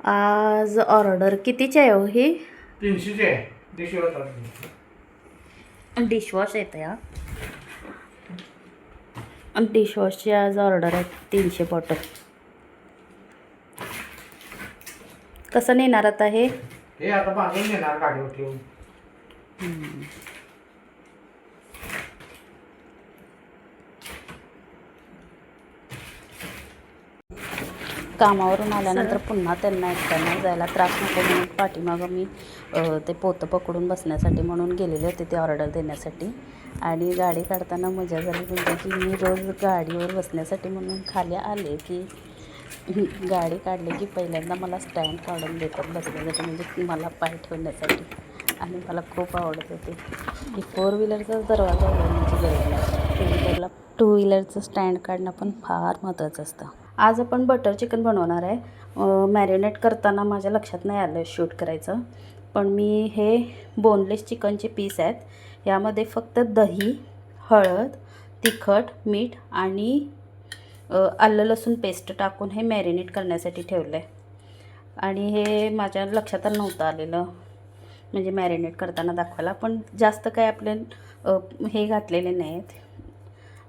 आज ऑर्डर कितीची आहे हो ही? 300ची आहे. डिशवॉश येतं या. आणि डिशवॉशची आज ऑर्डर आहे 300 बॉटल. कसं नेणार आता हे? हे आता बांधून घेणार गाडीवर ठेवून. कामावरून आल्यानंतर पुन्हा त्यांना एकट्यानं जायला त्रास नको म्हणून पाठीमागं मी ते पोतं पकडून बसण्यासाठी म्हणून गेलेले होते ते ऑर्डर देण्यासाठी. आणि गाडी काढताना मजा झाली म्हणजे की मी रोज गाडीवर बसण्यासाठी म्हणून खाली आले की गाडी काढली की पहिल्यांदा मला स्टँड काढून देतात बसण्यासाठी, म्हणजे मला पाय ठेवण्यासाठी. आणि मला खूप आवडत होते की 4 व्हीलरचाच दरवाजा उघडण्याची गरज नाही, टू व्हीलरचं स्टँड काढणं पण फार महत्त्वाचं असतं. आज आपण बटर चिकन बनवणार आहे. मॅरिनेट करताना माझ्या लक्षात नाही आलं शूट करायचं, पण मी हे बोनलेस चिकनचे पीस आहेत. यामध्ये फक्त दही, हळद, तिखट, मीठ आणि आलं लसूण पेस्ट टाकून हे मॅरिनेट करण्यासाठी ठेवलं आहे. आणि हे माझ्या लक्षात नव्हतं आलेलं, म्हणजे मॅरिनेट करताना दाखवायला. पण जास्त काय आपले हे घातलेले नाहीत,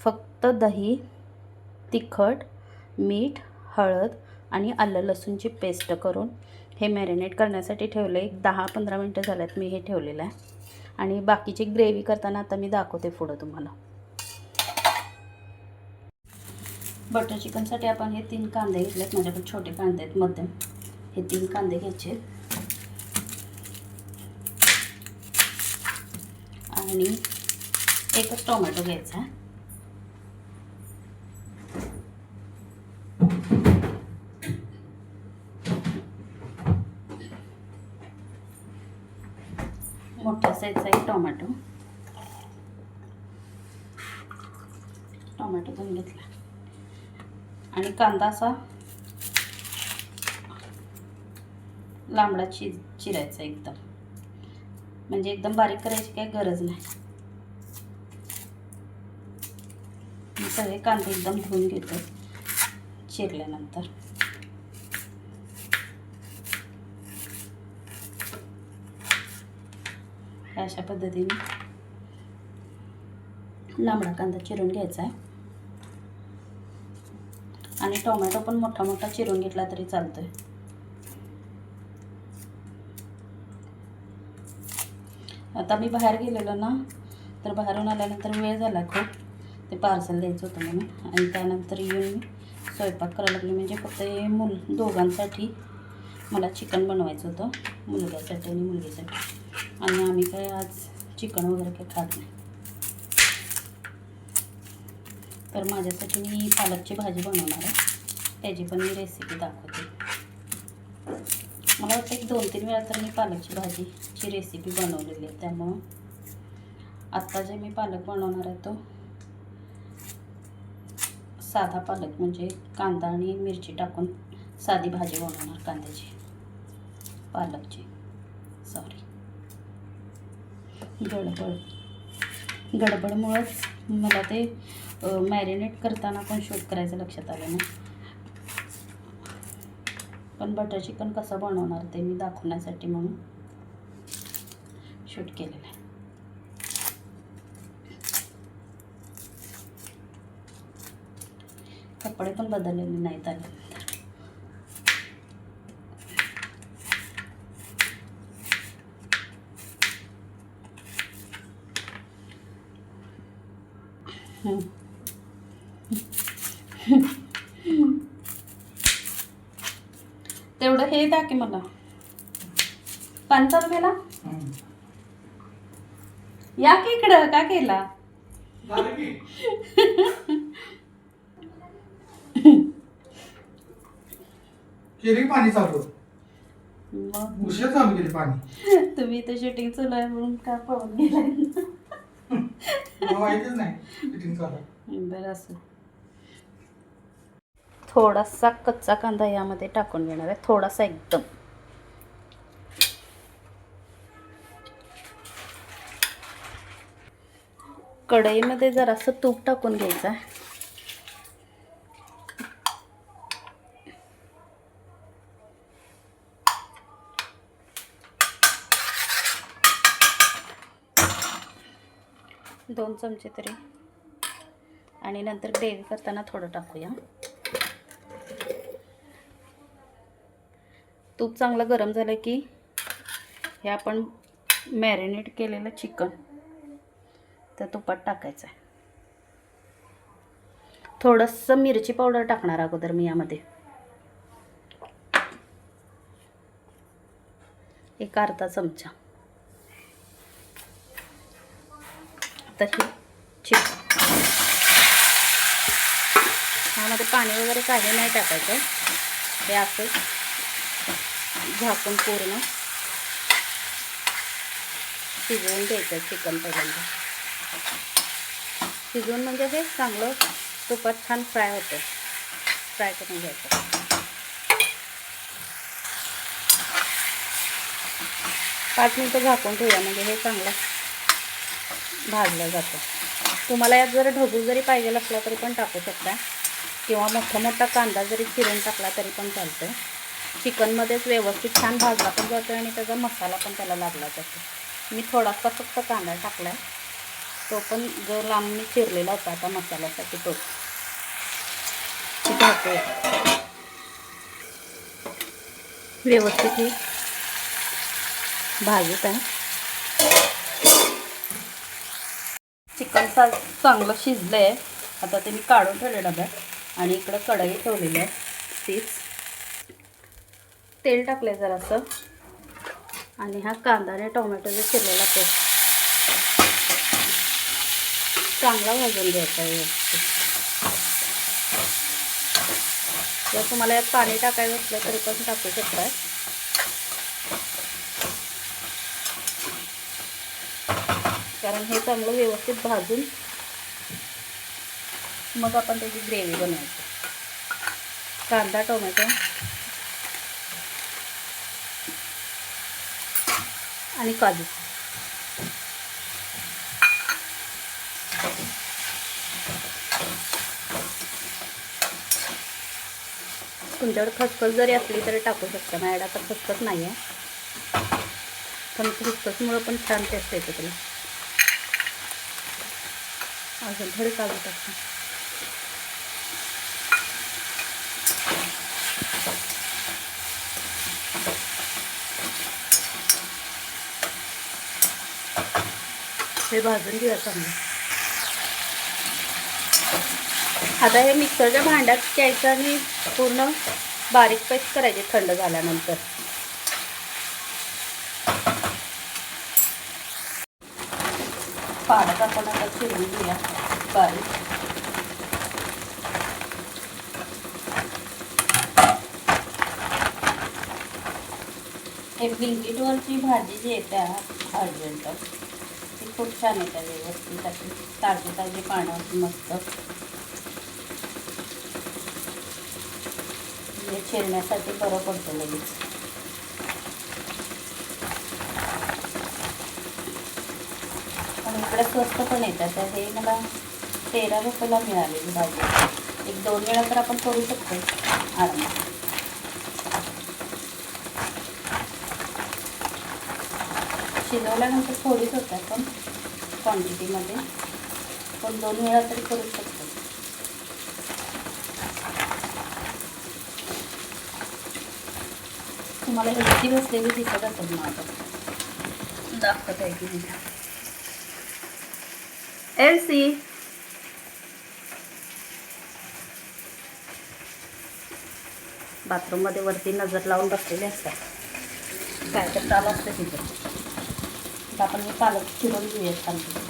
फक्त दही, तिखट, मीठ, हळद आणि आलं लसूणची पेस्ट करून हे मॅरिनेट करण्यासाठी ठेवलं. एक 10-15 मिनटं झाल्यात मी हे ठेवलेलं आहे. आणि बाकीची ग्रेव्ही करताना आता मी दाखवते पुढं तुम्हाला. बटर चिकनसाठी आपण हे 3 कांदे घेतलेत. माझ्याकडे छोटे कांदे आहेत मध्यम. हे 3 कांदे घ्यायचे आणि एकच टोमॅटो घ्यायचा. मोठ्या साईजचा एक टोमॅटो धुवून घेतला. आणि कांदा असा लांबडा चिरायचा एकदम, म्हणजे एकदम बारीक करायची काही गरज नाही. सगळे कांदे एकदम धुवून घेतो चिरल्यानंतर. अशा पद्धतीने लांबडा कांदा चिरून घ्यायचा आहे. आणि टोमॅटो पण मोठा मोठा चिरून घेतला तरी चालतोय. आता मी बाहेर गेलेलो ना, तर बाहेरून आल्यानंतर वेळ झाला खूप, ते पार्सल द्यायचं होतं म्हणून. आणि त्यानंतर येऊन मी स्वयंपाक करायला लागले, म्हणजे फक्त दोघांसाठी मला चिकन बनवायचं होतं, मुलग्यासाठी आणि मुलगीसाठी. आणि आम्ही काय आज चिकन वगैरे काही खात नाही. तर माझ्यासाठी मी पालकची भाजी बनवणार आहे, त्याची पण मी रेसिपी दाखवते. मला वाटतं 1-2-3 वेळा तर मी पालकची भाजीची रेसिपी बनवलेली आहे. त्यामुळं आत्ता जे मी पालक बनवणार आहे तो साधा पालक, म्हणजे कांदा आणि मिरची टाकून साधी भाजी बनवणार, कांद्याची पालकची. सॉरी, गडबडमुळंच मला ते मॅरिनेट करताना पण शूट करायचं लक्षात आलं नाही. पण बटर चिकन कसं बनवणार ते मी दाखवण्यासाठी म्हणून शूट केलेलं आहे. कपडे पण बदललेले नाहीत आल्यानंतर. तेवढं हे द्या की मला. पाणी चालू केला? या की इकडं, का केला? केली पाणी चालू, मग उशीर चालू केली पाणी. तुम्ही तर शूटिंग चालू आहे म्हणून का पळून गेलाय? माहितीच नाही शूटिंग चालू. बरं, असं थोडासा कच्चा कांदा यामध्ये टाकून घेणार आहे, थोडासा एकदम. कढईमध्ये जरासं तूप टाकून घ्यायचं. 2 चमचे तरी. आणि नंतर ग्रेव्ही करताना थोडं टाकूया. तूप चांगलं गरम झालं की हे आपण मॅरिनेट केलेलं चिकन त्या तुपात टाकायचं आहे. थोडंसं मिरची पावडर टाकणार अगोदर मी यामध्ये, एक अर्धा चमचा. आता हे चिकन, ह्यामध्ये पाणी वगैरे काही नाही टाकायचं. हे असं झाकून पूर्ण शिजवून घ्यायचं चिकन. पहिल्यांदा शिजवून म्हणजे हे चांगलं तुपात छान फ्राय होतं. फ्राय करून घ्यायचं. 5 मिनिटं झाकून ठेवूया म्हणजे हे चांगलं भाजलं जातं. तुम्हाला यात जर ढबू जरी पाहिजे असला तरी पण टाकू शकता, किंवा मोठा कांदा जरी चिरून टाकला तरी पण चालतं. चिकनमध्येच व्यवस्थित छान भाजला पण जातो आणि त्याचा मसाला पण त्याला लागला जातो. मी थोडासा फक्त कांदा टाकला आहे, तो पण जो लांब मी चिरलेला होता आता मसाल्यासाठी तो टाकतो. व्यवस्थित हे भाजत आहे. चिकन चांगलं शिजलं आहे. आता ते मी काढून ठेवले डब्यात आणि इकडं कढई ठेवलेली आहे. तीच तेल टाकलं आहे जरासं, आणि हा कांदा आणि टोमॅटो जो चिरलेला तो चांगला भाजून घ्यायचा आहे व्यवस्थित. जर तुम्हाला यात पाणी टाकायचं असलं तरी पण टाकू शकता. कारण हे चांगलं व्यवस्थित भाजून मग आपण त्याची ग्रेव्ही बनवायची. कांदा टोमॅटो आणि काजू. तुमच्याकडे खसखस जरी असली तरी टाकू शकता. माझ्याकडे आता खसखस नाही आहे, पण खसखसमुळं पण छान टेस्ट येते त्याला. अजून थोडे काजू टाकतो. हे भाजून घेऊया चांगलं. आता हे मिक्सरच्या भांड्यात घ्यायचं आणि पूर्ण बारीक पेस्ट करायची थंड झाल्यानंतर. पाण्यात आपण आता चिरून घेऊया बारीक. हे ब्लिंकिटवरची भाजी जी येते अर्जंट ती खूप छान येते व्यवस्थित. अशी ताजी ताजी पाण्यात मस्त. हे चिरण्यासाठी बरं पडतं लगेच. आणि इकडे स्वस्त पण येतात. तर हे मला 13 रुपयाला मिळालेली भाजी. 1-2 वेळा तर आपण करू शकतो आरामात. शिजवल्यानंतर थोडीच होतात पण क्वांटिटीमध्ये, पण 2 वेळा तरी करू शकतो. तुम्हाला हेल्दी बसलेली दिसत असेल ना, आता दाखवत आहे की नाही. एलसी बाथरूममध्ये वरती नजर लावून बसलेले असतात. काय तर चालू असतं तिथं. तर आपण हे पालक चिरून घेऊयात चांगली.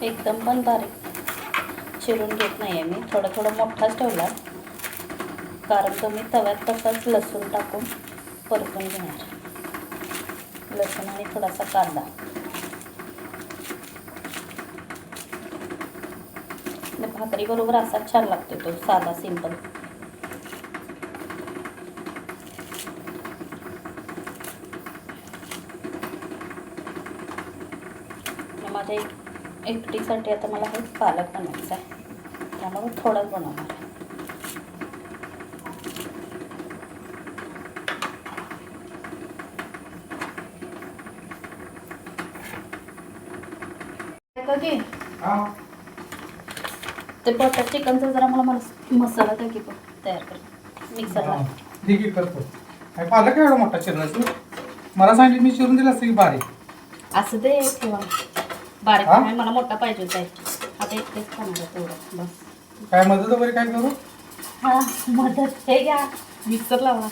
एकदम पण बारीक चिरून घेत नाही आहे मी, थोडं थोडं मोठाच ठेवला कारण तो मी तव्यात तसाच लसूण टाकून परतून घेणार. लसूण आणि थोडासा कांदा. भाकरी बरोबर असाच छान लागतो तो, साधा सिंपल. माझ्या एकटीसाठी आता मला हे पालक बनवायचा आहे, त्यामुळे थोडाच बनवणार आहे. की हा ते बटर चिकनचा जरा मला मसाला द्या की तयार कर मिक्सरला. ठीक आहे करतो. काय पालक एवढा मोठा चिरला तू? मला सांगितलं मी चिरून दिला असतं की बारीक. असं दे किंवा बारीक हा? नाही, मला मोठा पाहिजे आहे. आता एकटेच खाणार आहे तेवढं बस. काय मदत वगैरे काय करू? हा मदत हे घ्या, मिक्सर लावा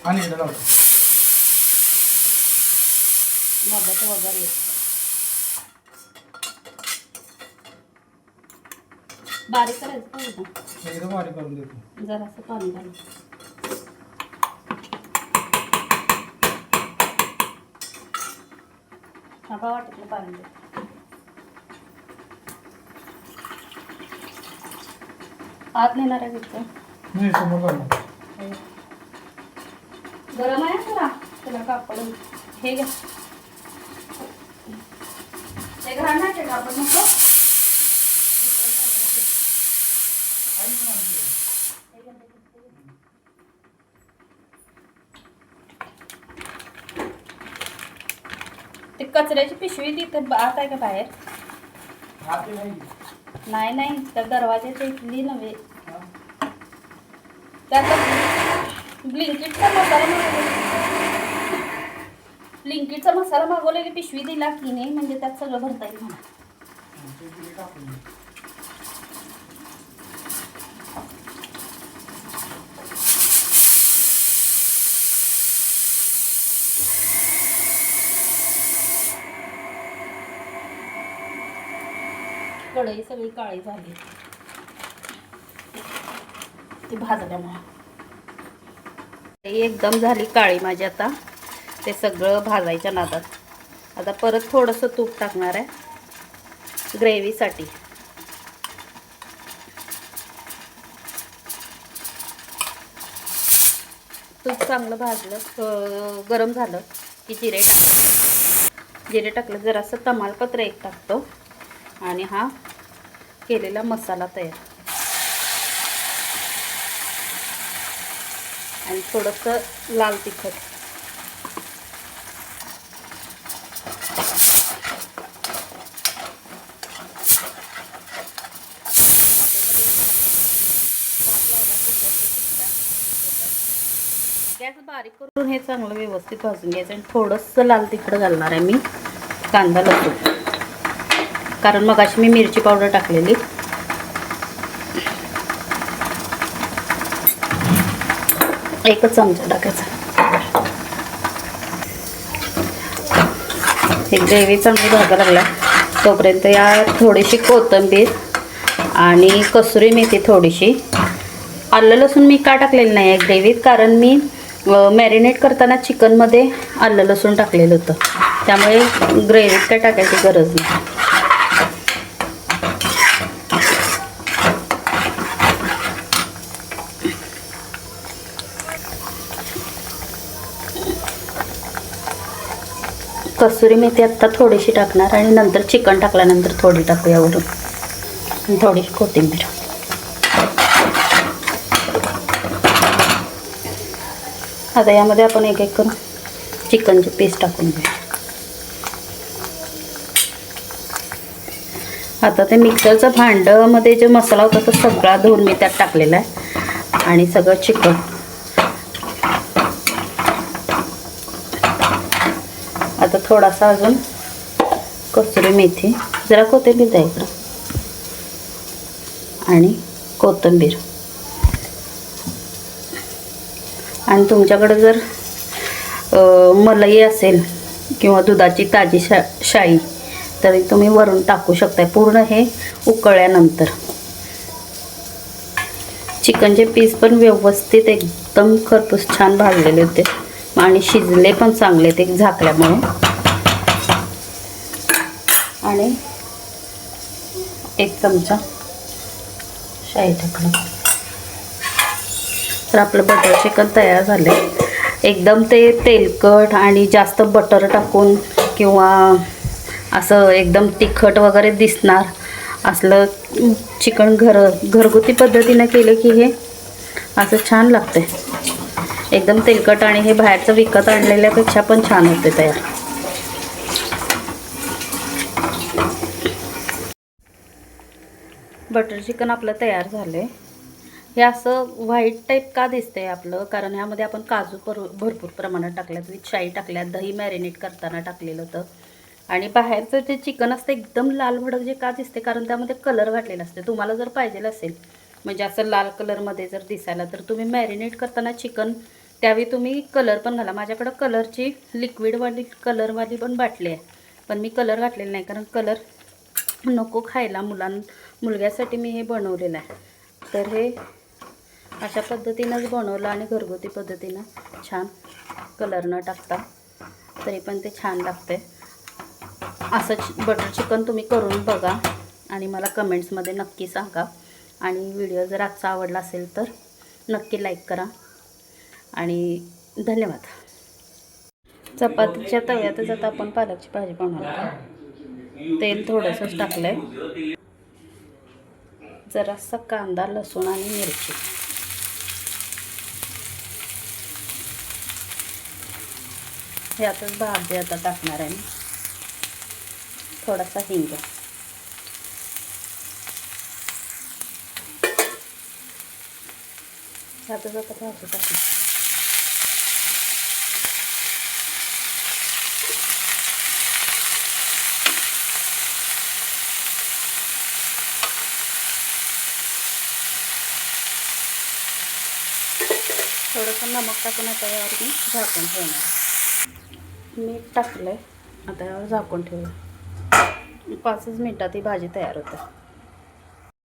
आणि इकडे लावतो. मदत वगैरे. बारीक करायचं पाहिजे ना, एकदम बारीक करून देतो. जरासं पाणी घालून. हा वाटत पाणी दे. आत नेणार आहे तिथं. नाही समोर करणार. गरम आहे जरा, त्याला कापड हे घ्या. ते घरा नाही ते कापड नको. ते कचऱ्याची पिशवी तिथे आत आहे का बाहेर? नाही नाही, त्या दरवाजाच्या इथली नव्हे. ब्लिंकिटचा मसाला मागवला की पिशवी दिला की नाही, म्हणजे त्यात सगळं भरता येईल म्हणा. कढई सगळी काळी झाली ती भाजल्यामुळे. एकदम झाली काळी माझी. आता ते सगळं भाजायच्या नादात. आता परत थोडंसं तूप टाकणार आहे ग्रेव्हीसाठी. तूप चांगलं भाजलं, गरम झालं की जिरे टाकलं. जरासं तमालपत्र एक टाकतो आणि हा केलेला मसाला तयार, आणि थोडंसं लाल तिखट. गॅस बारीक करून हे चांगलं व्यवस्थित भाजून घ्यायचं. आणि थोडंसं लाल तिखट घालणार आहे मी, कांदा लसूण, कारण मगाशी मी मिरची पावडर टाकलेली. एकच चमचा टाकायचा. हे ग्रेव्ही चांगली भाजायला लागला तोपर्यंत या थोडीशी कोथिंबीर आणि कसुरी मेथी थोडीशी. आलं लसूण मी का टाकलेलं नाही आहे ग्रेव्हीत, कारण मी मॅरिनेट करताना चिकनमध्ये आलं लसूण टाकलेलं होतं, त्यामुळे ग्रेव्हीत काय टाकायची गरज नाही. कसुरी मेथी आत्ता थोडीशी टाकणार आणि नंतर चिकन टाकल्यानंतर थोडी टाकू यावरून, आणि थोडीशी कोथिंबीर. आता यामध्ये आपण एक एक करून चिकनचे पीस टाकून घेऊ. आता ते मिक्सरचं भांडमध्ये जो मसाला होता तो सगळा धुवून मी त्यात टाकलेला आहे, आणि सगळं चिकन. आता थोडासा अजून कसुरी मेथी, जरा कोथिंबीर द्या इकडं, आणि कोथिंबीर. आणि तुमच्याकडे जर मलाई असेल किंवा दुधाची ताजी शाई तरी तुम्ही वरून टाकू शकताय पूर्ण हे उकळल्यानंतर. चिकनचे पीस पण व्यवस्थित एकदम खरपूस छान भाजलेले होते आणि शिजले पण चांगले ते झाकल्यामुळे. आणि 1 चमचा शाई टाकलं. तर आपलं बटर चिकन तयार झालं. एकदम ते तेलकट आणि जास्त बटर टाकून किंवा असं एकदम तिखट वगैरे दिसणार असलं चिकन घरगुती पद्धतीनं केलं की हे असं छान लागते. एकदम तेलकट आणि हे बाहेरचं विकत आणलेल्यापेक्षा पण छान होते तयार. बटर चिकन आपलं तयार झालं. हे असं व्हाईट टाईप का दिसतंय आपलं, कारण ह्यामध्ये आपण काजू भरपूर प्रमाणात टाकल्यात, विथ शाई टाकल्यात, दही मॅरिनेट करताना टाकलेलं होतं. आणि बाहेरचं जे चिकन असतं एकदम लाल भडक जे का दिसते, कारण त्यामध्ये कलर घातलेला असते. तुम्हाला जर पाहिजे असेल म्हणजे असं लाल कलरमध्ये जर दिसायला, तर तुम्ही मॅरिनेट करताना चिकन त्यावेळी तुम्ही कलर पण घाला. माझ्याकडं कलरची लिक्विडवाली कलरवाली पण बाटली आहे, पण मी कलर घातलेला नाही कारण कलर नको खायला मुलग्यासाठी मी हे बनवलेलं आहे. तर हे अशा पद्धतीनंच बनवलं आणि घरगुती पद्धतीनं छान कलर न टाकता तरी पण ते छान लागते. असं बटर चिकन तुम्ही करून बघा आणि मला कमेंट्समध्ये नक्की सांगा. आणि व्हिडिओ जर आजचा आवडला असेल तर नक्की लाईक करा आणि धन्यवाद. चपातीच्या तव्यातच आता आपण पालकची भाजी बनवतो. तेल थोडंसंच टाकलं आहे. जरासा कांदा, लसूण आणि मिरची. यातच भाजी आता टाकणार आहे. थोडासा हिंग. यातच आता भाजी टाकणार. थोडंसं नमक टाकून आता यावर मी झाकून ठेवणार. मीठ टाकलं आहे. आता यावर झाकून ठेवलं. 5 मिनिटात ही भाजी तयार होते.